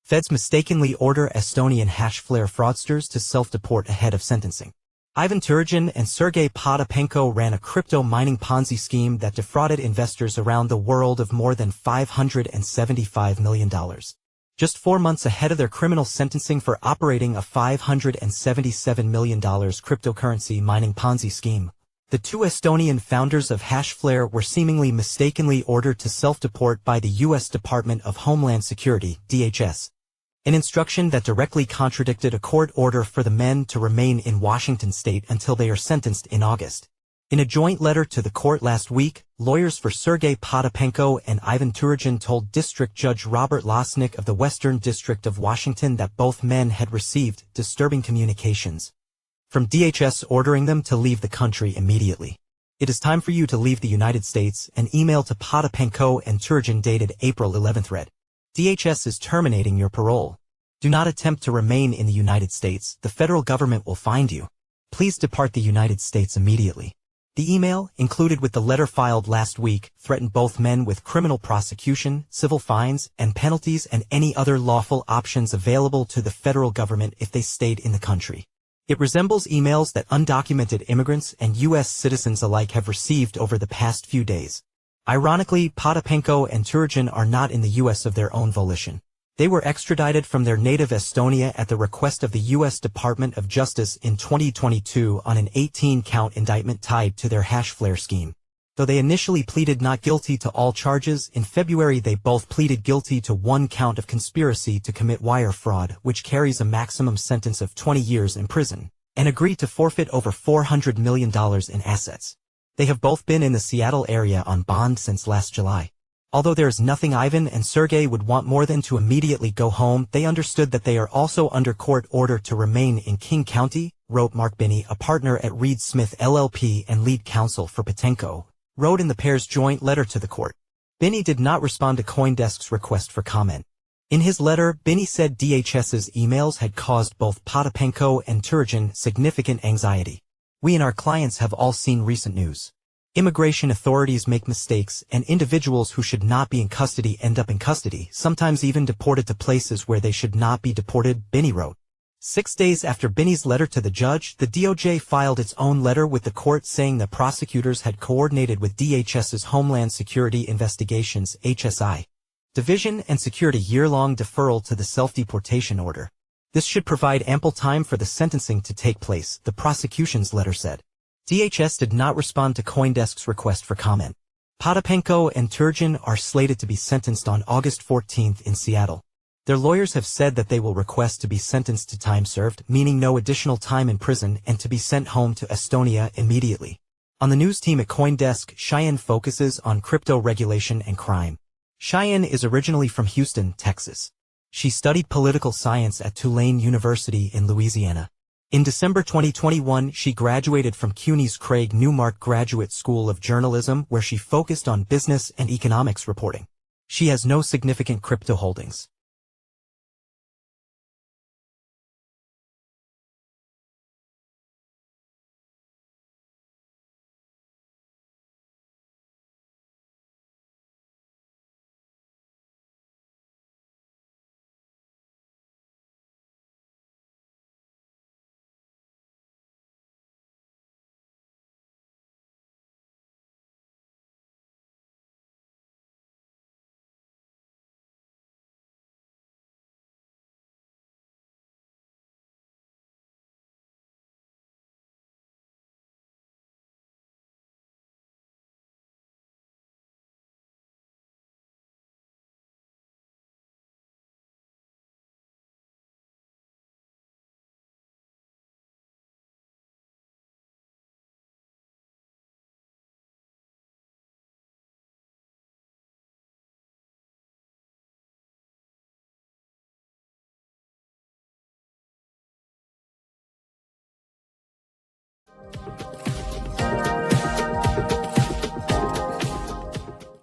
Feds mistakenly order Estonian HashFlare fraudsters to self-deport ahead of sentencing. Ivan Turogin and Sergei Potapenko ran a crypto mining Ponzi scheme that defrauded investors around the world of more than $575 million. Just 4 months ahead of their criminal sentencing for operating a $577 million cryptocurrency mining Ponzi scheme, the two Estonian founders of HashFlare were seemingly mistakenly ordered to self-deport by the U.S. Department of Homeland Security, DHS. An instruction that directly contradicted a court order for the men to remain in Washington state until they are sentenced in August. In a joint letter to the court last week, lawyers for Sergei Potapenko and Ivan Turogin told District Judge Robert Lasnik of the Western District of Washington that both men had received disturbing communications from DHS ordering them to leave the country immediately. It is time for you to leave the United States, an email to Potapenko and Turogin dated April 11th read. DHS is terminating your parole. Do not attempt to remain in the United States. The federal government will find you. Please depart the United States immediately. The email, included with the letter filed last week, threatened both men with criminal prosecution, civil fines, and penalties and any other lawful options available to the federal government if they stayed in the country. It resembles emails that undocumented immigrants and U.S. citizens alike have received over the past few days. Ironically, Potapenko and Turogin are not in the U.S. of their own volition. They were extradited from their native Estonia at the request of the U.S. Department of Justice in 2022 on an 18-count indictment tied to their HashFlare scheme. Though they initially pleaded not guilty to all charges, in February they both pleaded guilty to 1 count of conspiracy to commit wire fraud, which carries a maximum sentence of 20 years in prison, and agreed to forfeit over $400 million in assets. They have both been in the Seattle area on bond since last July. Although there is nothing Ivan and Sergei would want more than to immediately go home, they understood that they are also under court order to remain in King County, wrote Mark Binney, a partner at Reed Smith LLP and lead counsel for Potapenko, wrote in the pair's joint letter to the court. Binney did not respond to CoinDesk's request for comment. In his letter, Binney said DHS's emails had caused both Potapenko and Turogin significant anxiety. We and our clients have all seen recent news. Immigration authorities make mistakes, and individuals who should not be in custody end up in custody, sometimes even deported to places where they should not be deported, Binney wrote. 6 days after Binney's letter to the judge, the DOJ filed its own letter with the court saying that prosecutors had coordinated with DHS's Homeland Security Investigations (HSI) Division and secured a year-long deferral to the self-deportation order. This should provide ample time for the sentencing to take place, the prosecution's letter said. DHS did not respond to CoinDesk's request for comment. Potapenko and Turogin are slated to be sentenced on August 14th in Seattle. Their lawyers have said that they will request to be sentenced to time served, meaning no additional time in prison, and to be sent home to Estonia immediately. On the news team at CoinDesk, Cheyenne focuses on crypto regulation and crime. Cheyenne is originally from Houston, Texas. She studied political science at Tulane University in Louisiana. In December 2021, she graduated from CUNY's Craig Newmark Graduate School of Journalism, where she focused on business and economics reporting. She has no significant crypto holdings.